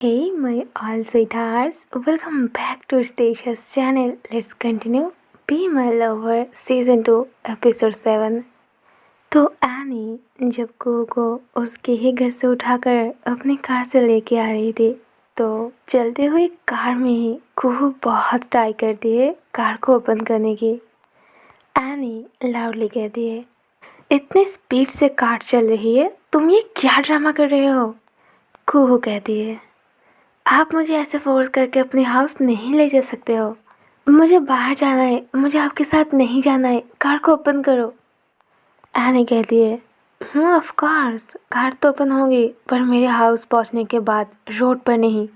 Hey, my all sweethearts, welcome back to Stasia's channel. Let's continue. Be My Lover Season 2 Episode 7। तो any जब कुहू को उसके ही घर से उठाकर अपनी कार से लेके आ रही थी तो चलते हुए कार में ही कुहू बहुत ट्राई करती है कार को ओपन करने की। एनी लाउडली कहती है, इतनी स्पीड से कार चल रही है, तुम ये क्या ड्रामा कर रहे हो? कुहू कहती है, आप मुझे ऐसे फोर्स करके अपने हाउस नहीं ले जा सकते हो। मुझे बाहर जाना है, मुझे आपके साथ नहीं जाना है, कार को ओपन करो। एनी कहती है, ऑफ कोर्स कार तो ओपन होगी, पर मेरे हाउस पहुंचने के बाद रोड पर नहीं।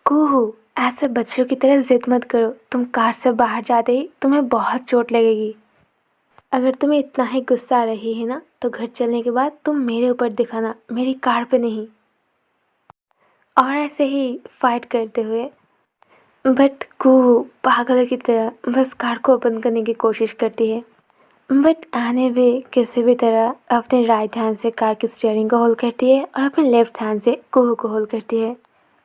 कुहू, ऐसे बच्चों की तरह जिद मत करो, तुम कार से बाहर जाते ही तुम्हें बहुत चोट लगेगी। अगर तुम्हें इतना ही गुस्सा आ रही है ना तो घर चलने के बाद तुम मेरे ऊपर दिखाना, मेरी कार पे नहीं। और ऐसे ही फाइट करते हुए बट कुहू पागल की तरह बस कार को ओपन करने की कोशिश करती है। बट आने भी किसी भी तरह अपने राइट हैंड से कार की स्टीयरिंग को होल्ड करती है और अपने लेफ्ट हैंड से कुहू को होल्ड करती है।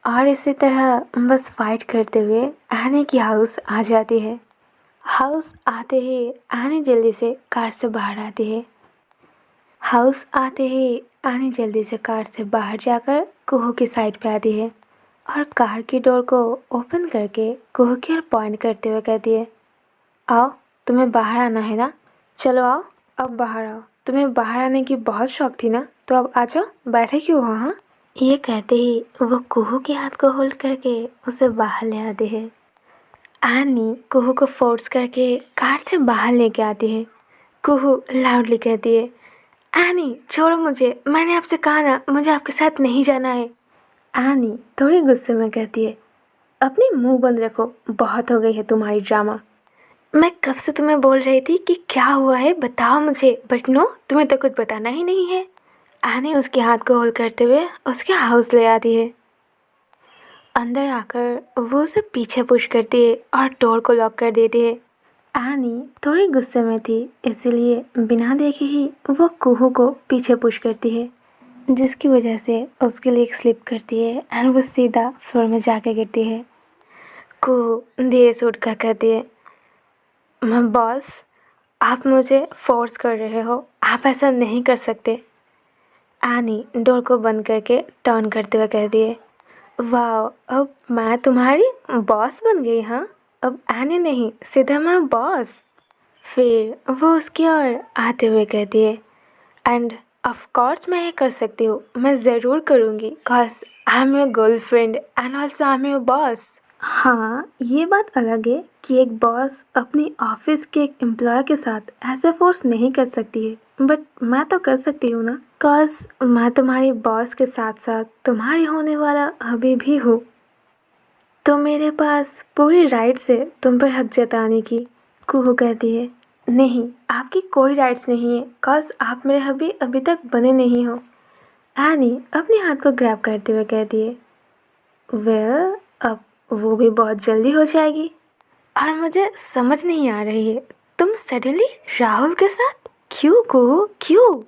और इसी तरह बस फाइट करते हुए आने की हाउस आ जाती है। हाउस आते ही आने जल्दी से कार से बाहर आती है। हाउस आते ही आने जल्दी से कार से बाहर जाकर कुहू की साइड पे आती है और कार की डोर को ओपन करके कुहू की ओर पॉइंट करते हुए कहती है, आओ, तुम्हें बाहर आना है ना, चलो आओ, अब बाहर आओ। तुम्हें बाहर आने की बहुत शौक थी ना, तो अब आ जाओ, बैठे क्यों हो? हाँ, ये कहते ही वो कुहू के हाथ को होल्ड करके उसे बाहर ले आते हैं। आनी कुहू को फोर्स करके कार से बाहर लेके आती है। कुहू लाउडली कहती है, एनी छोड़ो मुझे, मैंने आपसे कहा ना मुझे आपके साथ नहीं जाना है। एनी थोड़ी गुस्से में कहती है, अपनी मुंह बंद रखो, बहुत हो गई है तुम्हारी ड्रामा। मैं कब से तुम्हें बोल रही थी कि क्या हुआ है, बताओ मुझे, बट नो, तुम्हें तो कुछ बताना ही नहीं है। एनी उसके हाथ को होल्ड करते हुए उसके हाउस ले आती है। अंदर आकर वो उसे पीछे पुश करती है और डोर को लॉक कर देती है। एनी थोड़ी गुस्से में थी, इसीलिए बिना देखे ही वो कुहू को पीछे पुश करती है, जिसकी वजह से उसके लेग स्लिप करती है एंड वो सीधा फ्लोर में जाके गिरती है। कुहू धीरे से उठकर कहती है, बॉस, आप मुझे फोर्स कर रहे हो, आप ऐसा नहीं कर सकते। एनी डोर को बंद करके टर्न करते हुए कहती है, वाह, अब मैं तुम्हारी बॉस बन गई? हाँ, अब एनी नहीं, सीधा मैं बॉस। फिर वो उसकी ओर आते हुए कहती है, एंड ऑफ कोर्स मैं ये कर सकती हूँ, मैं ज़रूर करूँगी, cause I am your girlfriend and also I am your boss. हाँ, ये बात अलग है कि एक बॉस अपनी ऑफिस के एक एम्प्लॉय के साथ ऐसे फोर्स नहीं कर सकती है, बट मैं तो कर सकती हूँ ना, कॉज मैं तुम्हारी बॉस के साथ साथ तुम्हारी होने वाला अभी भी हूँ, तो मेरे पास पूरी राइट्स है तुम पर हक जताने की। कुहू कहती है, नहीं, आपकी कोई राइट्स नहीं है, कॉज आप मेरे हबी अभी तक बने नहीं हो। एनी अपने हाथ को ग्रैब करते हुए कहती है, वेल, अब वो भी बहुत जल्दी हो जाएगी। और मुझे समझ नहीं आ रही है, तुम सडनली राहुल के साथ क्यों कुहू, क्यों?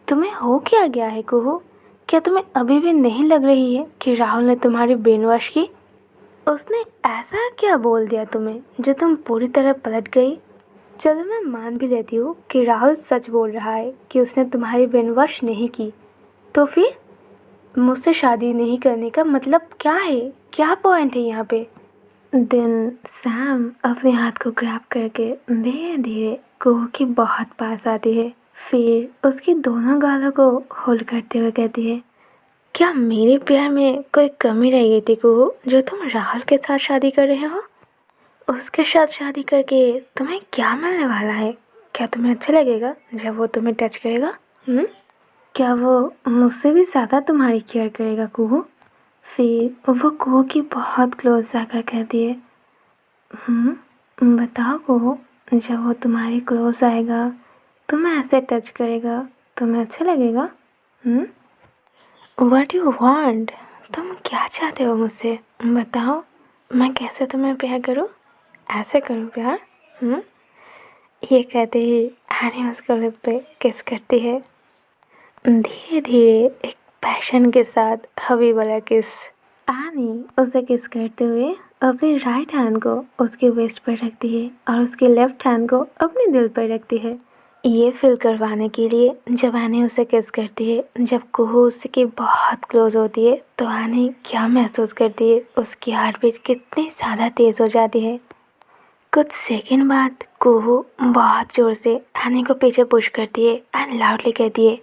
तुम्हें हो क्या गया है कुहू? क्या तुम्हें अभी भी नहीं लग रही है कि राहुल ने तुम्हारी ब्रेन वॉश की? उसने ऐसा क्या बोल दिया तुम्हें जो तुम पूरी तरह पलट गई? चलो मैं मान भी लेती हूँ कि राहुल सच बोल रहा है कि उसने तुम्हारी ब्रेन वॉश नहीं की, तो फिर मुझसे शादी नहीं करने का मतलब क्या है? क्या पॉइंट है यहाँ पे? देन सैम अपने हाथ को ग्रैब करके धीरे धीरे कुहू के बहुत पास आती है। फिर उसकी दोनों गालों को होल्ड करते हुए कहती है, क्या मेरे प्यार में कोई कमी रह गई थी कुहू, जो तुम राहुल के साथ शादी कर रहे हो? उसके साथ शादी करके तुम्हें क्या मिलने वाला है? क्या तुम्हें अच्छा लगेगा जब वो तुम्हें टच करेगा? क्या वो मुझसे भी ज़्यादा तुम्हारी केयर करेगा कुहू? फिर वो कुहू की बहुत क्लोज जाकर कहती है, बताओ कुहू, जब वो तुम्हारी क्लोज आएगा, तुम्हें ऐसे टच करेगा, तुम्हें अच्छा लगेगा? What you want? तुम क्या चाहते हो मुझसे? बताओ, मैं कैसे तुम्हें प्यार करूँ? ऐसे करूँ प्यार? ये कहते ही एनी उसके लिप पे किस करती है। धीरे धीरे एक पैशन के साथ हबी वाला किस। एनी उसे किस करते हुए अपनी राइट हैंड को उसके वेस्ट पर रखती है और उसके लेफ्ट हैंड को अपने दिल पर रखती है। ये फील करवाने के लिए जब एनी उसे किस करती है, जब कुहू उसके बहुत क्लोज होती है, तो एनी क्या महसूस करती है, उसकी हार्ट बीट कितनी ज़्यादा तेज़ हो जाती है। कुछ सेकंड बाद कुहू बहुत ज़ोर से एनी को पीछे पुश करती है एंड लाउडली कहती है,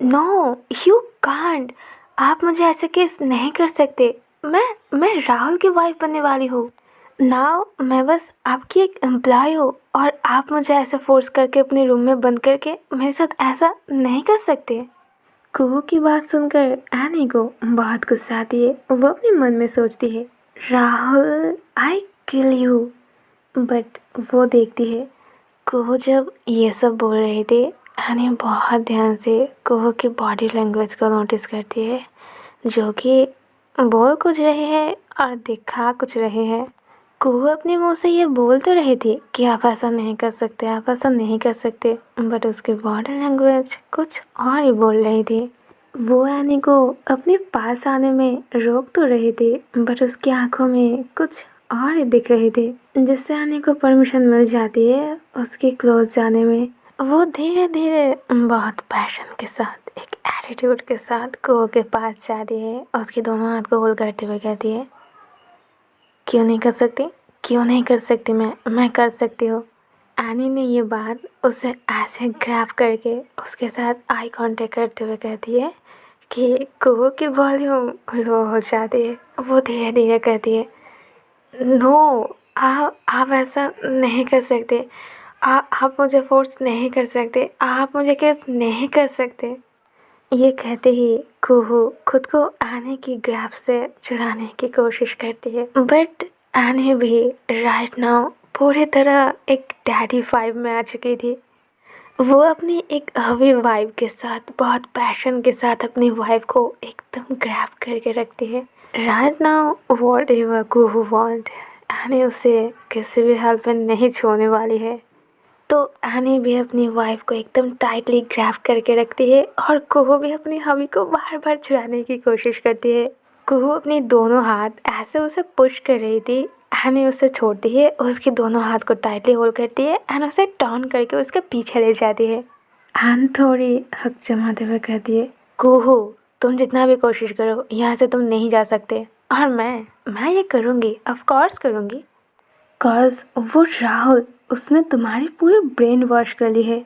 नो यू कांट, आप मुझे ऐसे किस नहीं कर सकते। मैं राहुल की वाइफ बनने वाली हूँ। नाउ मैं बस आपकी एक एम्प्लॉय हूँ और आप मुझे ऐसे फोर्स करके अपने रूम में बंद करके मेरे साथ ऐसा नहीं कर सकते। कुहू की बात सुनकर एनी को बहुत गुस्सा आती है। वो अपने मन में सोचती है, राहुल आई किल यू। बट वो देखती है कुहू जब ये सब बोल रही थी, एनी बहुत ध्यान से कुहू की बॉडी लैंग्वेज को नोटिस करती है, जो कि बोल कुछ रहे हैं और दिखा कुछ रहे हैं। कुहू अपने मुंह से ये बोल तो रही थी कि आप ऐसा नहीं कर सकते, आप ऐसा नहीं कर सकते, बट उसकी बॉडी लैंग्वेज कुछ और ही बोल रही थी। वो एनी को अपने पास आने में रोक तो रही थी, बट उसकी आंखों में कुछ और ही दिख रही थी, जिससे एनी को परमिशन मिल जाती है उसके क्लोज जाने में। वो धीरे धीरे बहुत पैशन के साथ, एक एटीट्यूड के साथ कुहू के पास जाती है, उसके दोनों हाथ को होल्ड करते हुए कहती है, क्यों नहीं कर सकती, क्यों नहीं कर सकती, मैं कर सकती हूँ। एनी ने ये बात उसे ऐसे ग्रैब करके उसके साथ आई कांटेक्ट करते हुए कहती है कि कुहू की वॉल्यूम लो हो जाती है। वो धीरे धीरे कहती है, नो, आप ऐसा नहीं कर सकते, आप मुझे फोर्स नहीं कर सकते, आप मुझे किस नहीं कर सकते। ये कहते ही कुहू खुद को एनी की ग्रैब से छुड़ाने की कोशिश करती है, बट एनी भी राइट नाउ पूरी तरह एक डैडी वाइब में आ चुकी थी। वो अपनी एक हवी वाइब के साथ, बहुत पैशन के साथ अपनी वाइफ को एकदम ग्रैब करके रखती है। Right now what ever Kuhu want, any उसे किसी भी हाल में नहीं छोड़ने वाली है। तो एनी भी अपनी वाइफ को एकदम टाइटली ग्रैब करके रखती है और कुहू भी अपनी हबी को बार बार छुड़ाने की कोशिश करती है। कुहू अपनी दोनों हाथ ऐसे उसे पुश कर रही थी, एनी उसे छोड़ती है, उसके दोनों हाथ को टाइटली होल्ड करती है एंड उसे टर्न करके उसके पीछे ले जाती है। एन थोड़ी हक जमाते हुए कहती है, कुहू तुम जितना भी कोशिश करो यहाँ से तुम नहीं जा सकते, और मैं ये करूँगी, ऑफ कोर्स करूँगी। कॉज वो राहुल, उसने तुम्हारी पूरी ब्रेन वॉश कर ली है।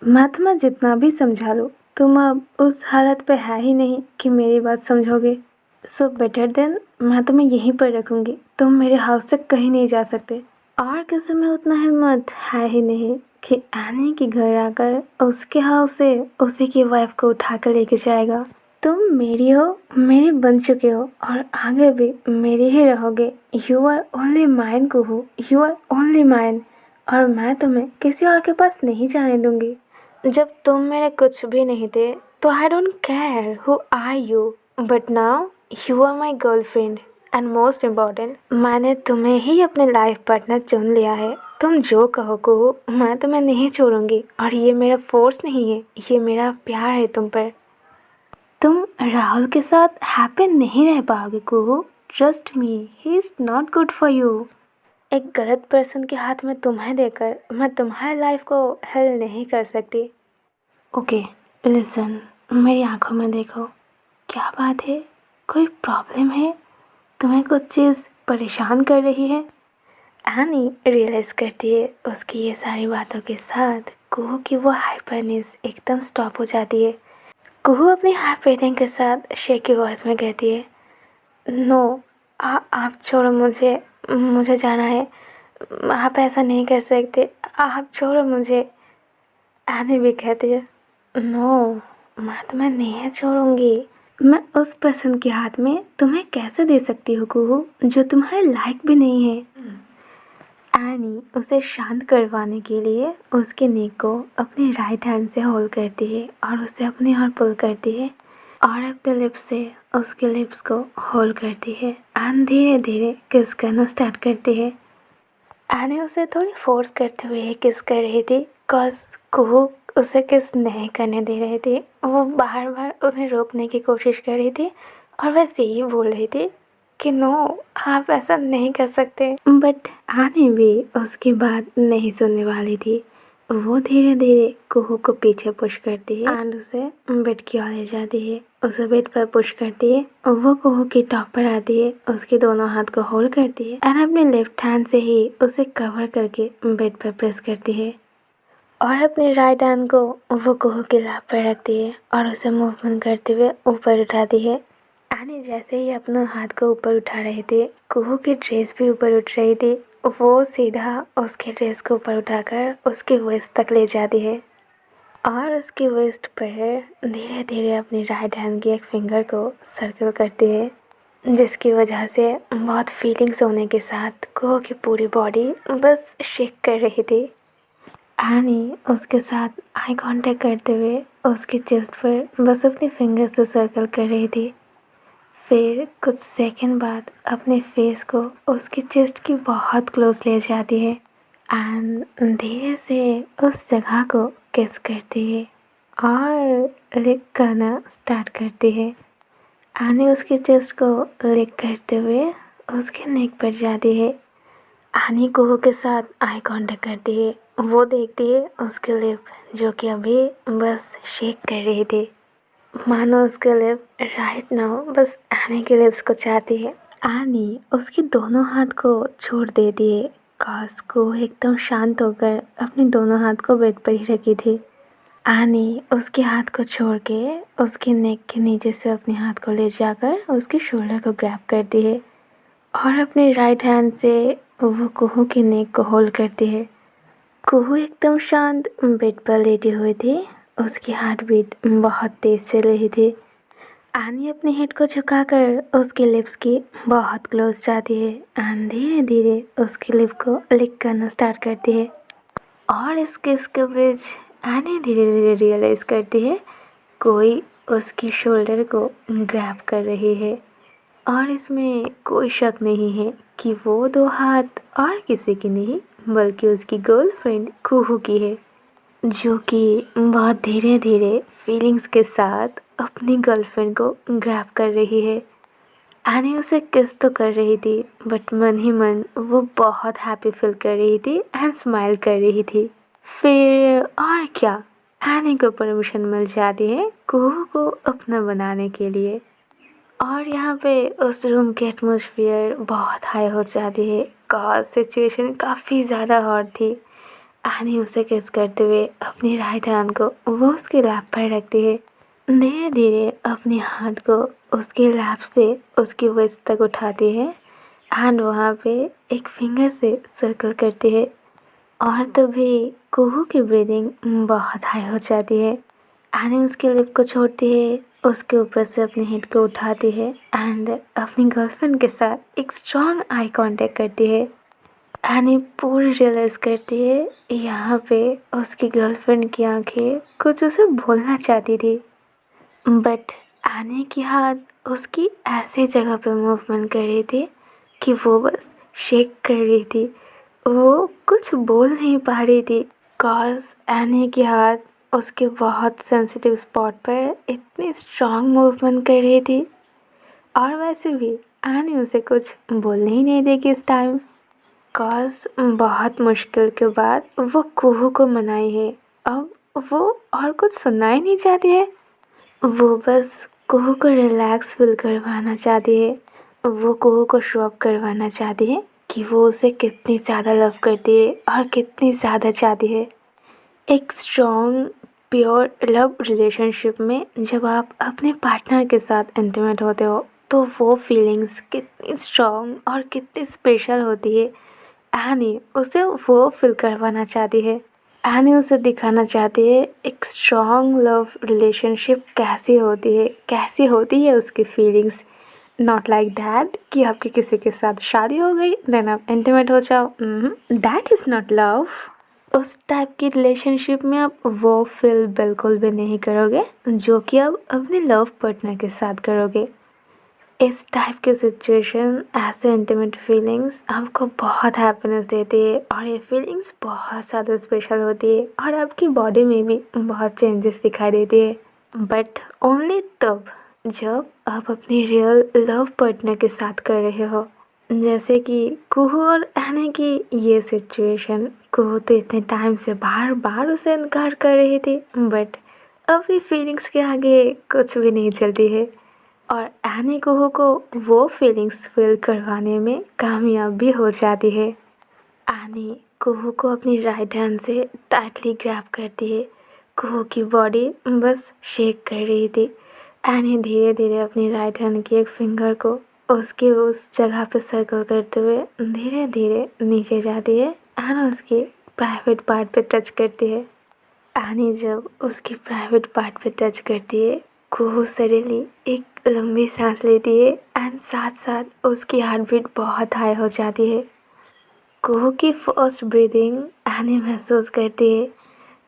मैं तुम्हें जितना भी समझा लूँ, तुम अब उस हालत पे है ही नहीं कि मेरी बात समझोगे। सो बेटर देन मैं तुम्हें यहीं पर रखूँगी, तुम मेरे हाउस से कहीं नहीं जा सकते। और किसी में उतना हिम्मत है ही नहीं कि एनी के घर आकर उसके हाउस से उसी की वाइफ को उठा कर लेके जाएगा। तुम मेरी हो, मेरी बन चुके हो और आगे भी मेरी ही रहोगे। You are only mine Kuhu, you are only mine, और मैं तुम्हें किसी और के पास नहीं जाने दूंगी। जब तुम मेरे कुछ भी नहीं थे तो I don't care who are you, but now you are my girlfriend and most important, मैंने तुम्हें ही अपने लाइफ पार्टनर चुन लिया है। तुम जो कहो कुहू, मैं तुम्हें नहीं छोड़ूंगी, और ये मेरा फोर्स नहीं है, ये मेरा प्यार है तुम पर। तुम राहुल के साथ हैप्पी नहीं रह पाओगे Kuhu, trust me, he is not good for you. एक गलत पर्सन के हाथ में तुम्हें देकर मैं तुम्हारी लाइफ को हेल नहीं कर सकती। ओके लिसन, मेरी आंखों में देखो, क्या बात है, कोई प्रॉब्लम है, तुम्हें कुछ चीज़ परेशान कर रही है। एनी रियलाइज़ करती है उसकी ये सारी बातों के साथ कुहू की वो हाइपरनेस एकदम स्टॉप हो जाती है। कुहू अपनी हाफ ब्रीथिंग के साथ शेकी वॉइस में कहती है, नो, आप छोड़ो मुझे, मुझे जाना है, आप ऐसा नहीं कर सकते, आप छोड़ो मुझे। एनी भी कहती है, नो, मैं तुम्हें नहीं छोड़ूंगी, मैं उस पर्सन के हाथ में तुम्हें कैसे दे सकती हूँ कुहू, जो तुम्हारे लायक भी नहीं है। एनी उसे शांत करवाने के लिए उसके नेक को अपनी राइट हैंड से होल्ड करती है और उसे अपनी ओर पुल करती है और अपने लिप्स से उसके लिप्स को होल्ड करती है एंड धीरे धीरे किस करना स्टार्ट करती है। एनी उसे थोड़ी फोर्स करते हुए किस कर रही थी, कॉज कुहू उसे किस नहीं करने दे रही थी। वो बार बार उन्हें रोकने की कोशिश कर रही थी और बस यही बोल रही थी कि नो, आप ऐसा नहीं कर सकते। बट आने भी उसकी बात नहीं सुनने वाली थी। वो धीरे धीरे कुहू को पीछे पुश करती है एंड उसे बेड की ओर ले जाती है। उसे बेड पर पुश करती है और वो कुहू की टॉप पर आती है, उसके दोनों हाथ को होल्ड करती है एंड अपने लेफ्ट हैंड से ही उसे कवर करके बेड पर प्रेस करती है और अपने राइट हैंड को वो कुहू के लैप पर रखती है और उसे मूवमेंट करते हुए ऊपर उठाती है। एनी जैसे ही अपने हाथ को ऊपर उठा रहे थे, कुहू की ड्रेस भी ऊपर उठ रही थी। वो सीधा उसके ड्रेस को ऊपर उठाकर उसके वेस्ट तक ले जाती है और उसके वेस्ट पर धीरे धीरे अपनी राइट हैंड की एक फिंगर को सर्कल करती है, जिसकी वजह से बहुत फीलिंग्स होने के साथ कुहू की पूरी बॉडी बस शेक कर रही थी। एनी उसके साथ आई कांटेक्ट करते हुए उसके चेस्ट पर बस अपनी फिंगर से सर्कल कर रही थी। फिर कुछ सेकंड बाद अपने फेस को उसकी चेस्ट की बहुत क्लोज ले जाती है एंड धीरे से उस जगह को किस करती है और लिक करना स्टार्ट करती है। आने उसके चेस्ट को लिक करते हुए उसके नेक पर जाती है। आनी कुहू के साथ आई कांटेक्ट करती है। वो देखती है उसके लिप जो कि अभी बस शेक कर रही थी, मानो उसके लिप राइट नाउ बस आनी के लिप्स को चाहती है। आनी उसके दोनों हाथ को छोड़ देती है। काश को एकदम शांत होकर अपने दोनों हाथ को बेड पर ही रखी थी। आनी उसके हाथ को छोड़ के उसके नेक के नीचे से अपने हाथ को ले जाकर उसके शोल्डर को ग्रैब करती है और अपने राइट हैंड से वो कुहू के नेक को होल्ड करती है। कुहू एकदम शांत बेड पर लेटी हुई थी, उसकी हार्ट बीट बहुत तेज चल रही थी। आनी अपने हेड को झुकाकर उसके लिप्स की बहुत क्लोज जाती है एंड धीरे धीरे उसके लिप को लिक करना स्टार्ट करती है और इस किस के बीच आनी धीरे धीरे रियलाइज़ करती है कोई उसकी शोल्डर को ग्रैब कर रही है और इसमें कोई शक नहीं है कि वो दो हाथ और किसी की नहीं बल्कि उसकी गर्लफ्रेंड कुहू की है, जो कि बहुत धीरे धीरे फीलिंग्स के साथ अपनी गर्लफ्रेंड को ग्रैब कर रही है। एनी उसे किस तो कर रही थी बट मन ही मन वो बहुत हैप्पी फील कर रही थी एंड स्माइल कर रही थी। फिर और क्या, एनी को परमिशन मिल जाती है कुहू को अपना बनाने के लिए और यहाँ पे उस रूम की एटमॉस्फेयर बहुत हाई हो जाती है। कॉज सिचुएशन काफ़ी ज़्यादा हॉट थी। एनी उसे किस करते हुए अपनी राइट हैंड को वो उसके लैप पर रखती है, धीरे धीरे अपने हाथ को उसके लैप से उसकी वेस्ट तक उठाती है एंड वहाँ पे एक फिंगर से सर्कल करती है और तभी कुहू की ब्रीदिंग बहुत हाई हो जाती है। एनी उसके लिप को छोड़ती है, उसके ऊपर से अपनी हेड को उठाती है एंड अपनी गर्लफ्रेंड के साथ एक स्ट्रॉन्ग आई कांटेक्ट करती है। एनी पूरी रियलाइज़ करती है यहाँ पे उसकी गर्लफ्रेंड की आंखें कुछ उसे बोलना चाहती थी बट एनी की हाथ उसकी ऐसे जगह पे मूवमेंट कर रही थी कि वो बस शेक कर रही थी, वो कुछ बोल नहीं पा रही थी। कॉज एनी की हाथ उसके बहुत सेंसिटिव स्पॉट पर इतनी स्ट्रॉन्ग मूवमेंट कर रही थी और वैसे भी एनी उसे कुछ बोलने ही नहीं देगी इस टाइम। कॉज बहुत मुश्किल के बाद वो कुहू को मनाई है, अब वो और कुछ सुनना ही नहीं चाहती है। वो बस कुहू को रिलैक्स फील करवाना चाहती है, वो कुहू को शो अप करवाना चाहती है कि वो उसे कितनी ज़्यादा लव करती है और कितनी ज़्यादा चाहती है। एक स्ट्रॉन्ग प्योर लव रिलेशनशिप में जब आप अपने पार्टनर के साथ इंटीमेट होते हो तो वो फीलिंग्स कितनी स्ट्रॉन्ग और कितनी स्पेशल होती है। एनी उसे वो फील करवाना चाहती है। एनी उसे दिखाना चाहती है एक स्ट्रॉन्ग लव रिलेशनशिप कैसी होती है उसकी फीलिंग्स। नॉट लाइक दैट कि आपके किसी के साथ शादी हो गई देन आप इंटीमेट हो जाओ, दैट इज़ नॉट लव। उस टाइप की रिलेशनशिप में आप वो फील बिल्कुल भी नहीं करोगे जो कि आप अपने लव पार्टनर के साथ करोगे। इस टाइप के सिचुएशन ऐसे इंटीमेट फीलिंग्स आपको बहुत हैप्पीनेस देती है और ये फीलिंग्स बहुत ज़्यादा स्पेशल होती है और आपकी बॉडी में भी बहुत चेंजेस दिखाई देती है, बट ओनली तब जब आप अपनी रियल लव पार्टनर के साथ कर रहे हो। जैसे कि कुहू और एनी की ये सिचुएशन, कुहू तो इतने टाइम से बार बार उसे इनकार कर रही थी, बट अभी फीलिंग्स के आगे कुछ भी नहीं चलती है। और एनी कुहू को वो फीलिंग्स फील करवाने में कामयाब भी हो जाती है। एनी कुहू को अपनी राइट हैंड से टाइटली ग्रैब करती है। कुहू की बॉडी बस शेक कर रही थी। एनी धीरे धीरे अपनी राइट हैंड की एक फिंगर को उसकी उस जगह पे सर्कल करते हुए धीरे धीरे नीचे जाती है एंड उसकी प्राइवेट पार्ट पे टच करती है। एनी जब उसकी प्राइवेट पार्ट पे टच करती है, कुहू सडनली एक लंबी सांस लेती है एंड साथ साथ उसकी हार्ट बीट बहुत हाई हो जाती है। कुहू की फर्स्ट ब्रीदिंग एनी महसूस करती है।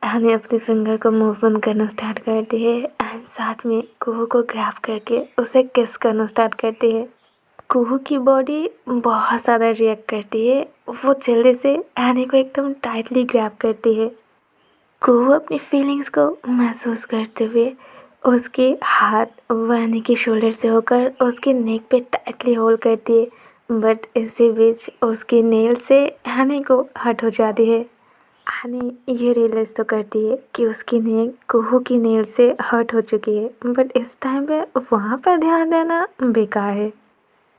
एनी अपने फिंगर को मूवमेंट करना स्टार्ट करती है एंड साथ में कुहू को ग्रैब करके उसे किस करना स्टार्ट करती है। कुहू की बॉडी बहुत ज़्यादा रिएक्ट करती है। वो जल्दी से एनी को एकदम टाइटली ग्रैब करती है। कुहू अपनी फीलिंग्स को महसूस करते हुए उसके हाथ वो एनी की शोल्डर से होकर उसकी नेक पे टाइटली होल्ड करती है, बट इसी बीच उसकी नेल से एनी को हर्ट हो जाती है। एनी ये रियलाइज़ तो करती है कि उसकी नेक कुहू की नेल से हर्ट हो चुकी है, बट इस टाइम पे वहाँ पर ध्यान देना बेकार है।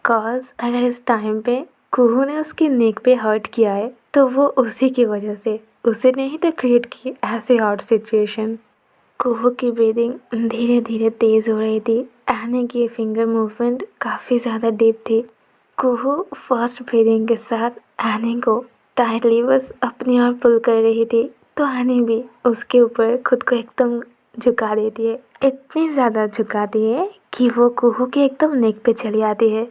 कॉज अगर इस टाइम पे कुहू ने उसकी नेक पे हर्ट किया है तो वो उसी की वजह से, उसे नहीं तो क्रिएट की ऐसी हॉट सिचुएशन। कुहू की ब्रीदिंग धीरे धीरे तेज़ हो रही थी। एनी की फिंगर मूवमेंट काफ़ी ज़्यादा डीप थी। कुहू फर्स्ट ब्रीदिंग के साथ एनी को टाइटली बस अपनी ओर पुल कर रही थी, तो एनी भी उसके ऊपर खुद को एकदम झुका देती है। इतनी ज़्यादा झुकाती है कि वो कुहू के एकदम नेक पे चली आती है।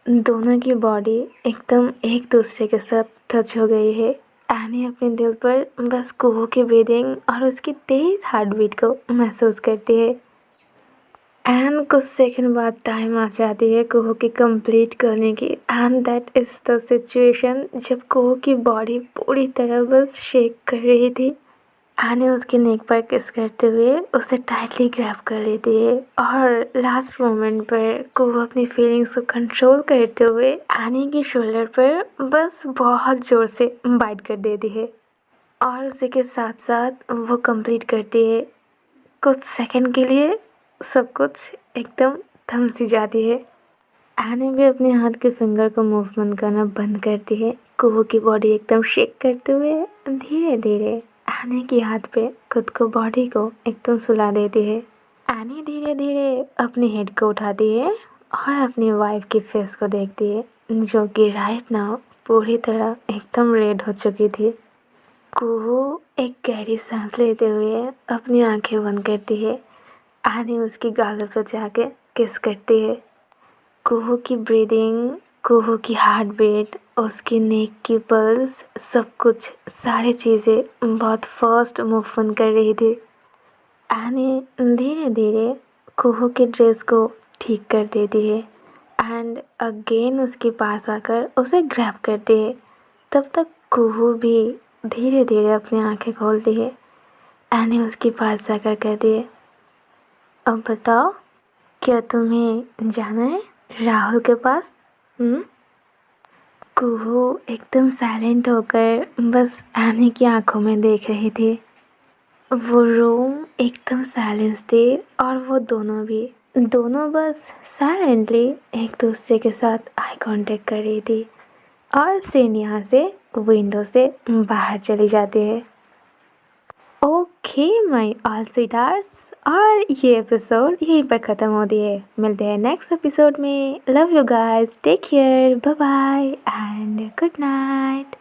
दोनों की बॉडी एकदम एक दूसरे के साथ टच हो गई है। एनी अपने दिल पर बस कुहू की ब्रीदिंग और उसकी तेज़ हार्ट बीट को महसूस करती है। एंड कुछ सेकंड बाद टाइम आ जाती है कुहू की कंप्लीट करने की, and that is the situation जब कुहू की बॉडी पूरी तरह बस शेक कर रही थी। एनी उसके नेक पर किस करते हुए उसे टाइटली ग्रैब कर लेती है और लास्ट मोमेंट पर कुहू अपनी फीलिंग्स को कंट्रोल करते हुए एनी की शोल्डर पर बस बहुत ज़ोर से बाइट कर देती है और उसी के साथ साथ वो कंप्लीट करती है। कुछ सेकंड के लिए सब कुछ एकदम थम सी जाती है। एनी भी अपने हाथ के फिंगर को मूवमेंट करना बंद करती है। कुहू की बॉडी एकदम शेक करते हुए धीरे धीरे एनी के हाथ पे खुद को बॉडी को एकदम सुला देती है। एनी धीरे धीरे अपनी हेड को उठाती है और अपनी वाइफ की फेस को देखती है, जो कि राइट नाउ पूरी तरह एकदम रेड हो चुकी थी। कुहू एक गहरी सांस लेते हुए अपनी आंखें बंद करती है। एनी उसकी गालों पर जाके किस करती है। कुहू की ब्रीदिंग, कुहू की हार्ट बीट, उसकी नेक की पल्स, सब कुछ सारी चीज़ें बहुत फास्ट मूवमेंट कर रही थी। एनी धीरे धीरे कुहू की ड्रेस को ठीक कर देती है एंड अगेन उसके पास आकर उसे ग्रैब करती है। तब तक कुहू भी धीरे धीरे अपनी आंखें खोलती है। एनी उसके पास जाकर कहती है, अब बताओ, क्या तुम्हें जाना है राहुल के पास? कुहू एकदम साइलेंट होकर बस एनी की आंखों में देख रही थी। वो रूम एकदम साइलेंस थी और वो दोनों बस साइलेंटली एक दूसरे के साथ आई कांटेक्ट कर रही थी और सीन यहाँ से विंडो से बाहर चली जाती है। ओके माय ऑल स्वीटार्ट्स, और ये एपिसोड यहीं पर ख़त्म होती है। मिलते हैं नेक्स्ट एपिसोड में। Love you guys, take care, bye bye and good night.